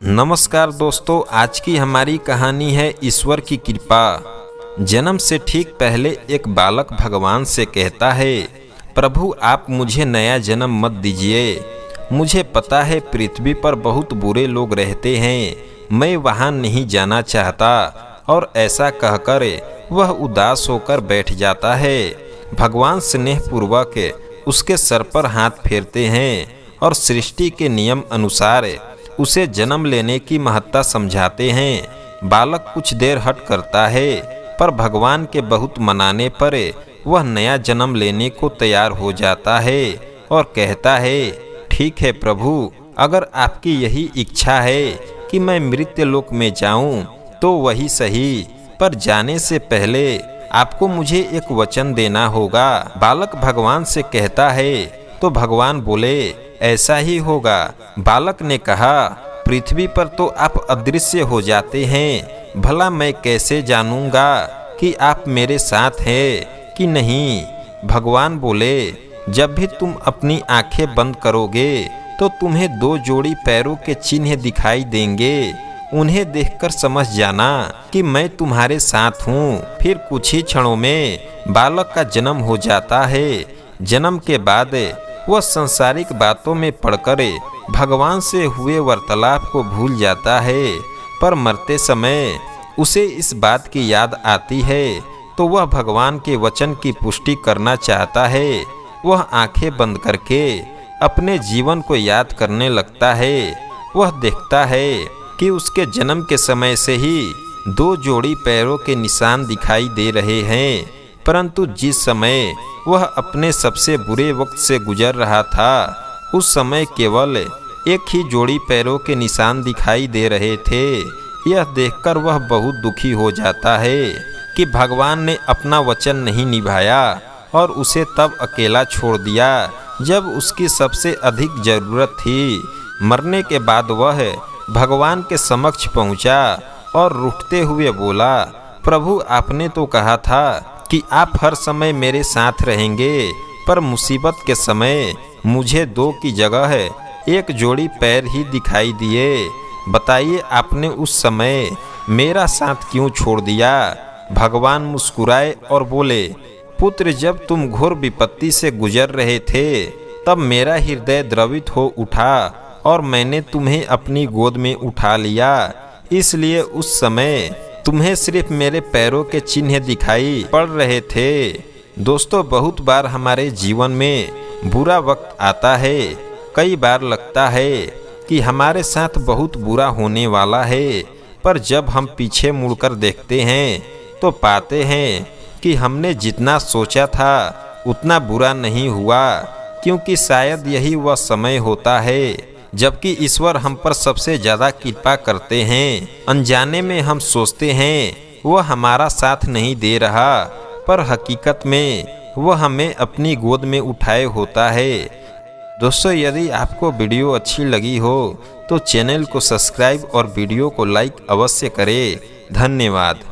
नमस्कार दोस्तों, आज की हमारी कहानी है ईश्वर की कृपा। जन्म से ठीक पहले एक बालक भगवान से कहता है, प्रभु आप मुझे नया जन्म मत दीजिए। मुझे पता है पृथ्वी पर बहुत बुरे लोग रहते हैं, मैं वहाँ नहीं जाना चाहता। और ऐसा कहकर वह उदास होकर बैठ जाता है। भगवान स्नेहपूर्वक उसके सर पर हाथ फेरते हैं और सृष्टि के नियम अनुसार उसे जन्म लेने की महत्ता समझाते हैं। बालक कुछ देर हट करता है, पर भगवान के बहुत मनाने पर वह नया जन्म लेने को तैयार हो जाता है और कहता है, ठीक है प्रभु, अगर आपकी यही इच्छा है कि मैं मृत्युलोक में जाऊं तो वही सही, पर जाने से पहले आपको मुझे एक वचन देना होगा। बालक भगवान से कहता है तो भगवान बोले, ऐसा ही होगा। बालक ने कहा, पृथ्वी पर तो आप अदृश्य हो जाते हैं, भला मैं कैसे जानूंगा कि आप मेरे साथ हैं कि नहीं। भगवान बोले, जब भी तुम अपनी आंखें बंद करोगे तो तुम्हें 2 जोड़ी पैरों के चिन्ह दिखाई देंगे। उन्हें देखकर समझ जाना कि मैं तुम्हारे साथ हूँ। फिर कुछ ही क्षणों में बालक का जन्म हो जाता है। जन्म के बाद वह सांसारिक बातों में पड़कर भगवान से हुए वार्तालाप को भूल जाता है, पर मरते समय उसे इस बात की याद आती है तो वह भगवान के वचन की पुष्टि करना चाहता है। वह आंखें बंद करके अपने जीवन को याद करने लगता है। वह देखता है कि उसके जन्म के समय से ही 2 जोड़ी पैरों के निशान दिखाई दे रहे हैं, परंतु जिस समय वह अपने सबसे बुरे वक्त से गुजर रहा था, उस समय केवल एक ही जोड़ी पैरों के निशान दिखाई दे रहे थे। यह देखकर वह बहुत दुखी हो जाता है कि भगवान ने अपना वचन नहीं निभाया और उसे तब अकेला छोड़ दिया जब उसकी सबसे अधिक जरूरत थी। मरने के बाद वह भगवान के समक्ष पहुंचा और रूठते हुए बोला, प्रभु आपने तो कहा था कि आप हर समय मेरे साथ रहेंगे, पर मुसीबत के समय मुझे 2 की जगह 1 जोड़ी पैर ही दिखाई दिए। बताइए आपने उस समय मेरा साथ क्यों छोड़ दिया। भगवान मुस्कुराए और बोले, पुत्र जब तुम घोर विपत्ति से गुजर रहे थे तब मेरा हृदय द्रवित हो उठा और मैंने तुम्हें अपनी गोद में उठा लिया। इसलिए उस समय तुम्हें सिर्फ मेरे पैरों के चिन्ह दिखाई पड़ रहे थे। दोस्तों, बहुत बार हमारे जीवन में बुरा वक्त आता है। कई बार लगता है कि हमारे साथ बहुत बुरा होने वाला है, पर जब हम पीछे मुड़कर देखते हैं तो पाते हैं कि हमने जितना सोचा था उतना बुरा नहीं हुआ, क्योंकि शायद यही वह समय होता है जबकि ईश्वर हम पर सबसे ज़्यादा कृपा करते हैं। अनजाने में हम सोचते हैं वह हमारा साथ नहीं दे रहा, पर हकीकत में वह हमें अपनी गोद में उठाए होता है। दोस्तों, यदि आपको वीडियो अच्छी लगी हो तो चैनल को सब्सक्राइब और वीडियो को लाइक अवश्य करें। धन्यवाद।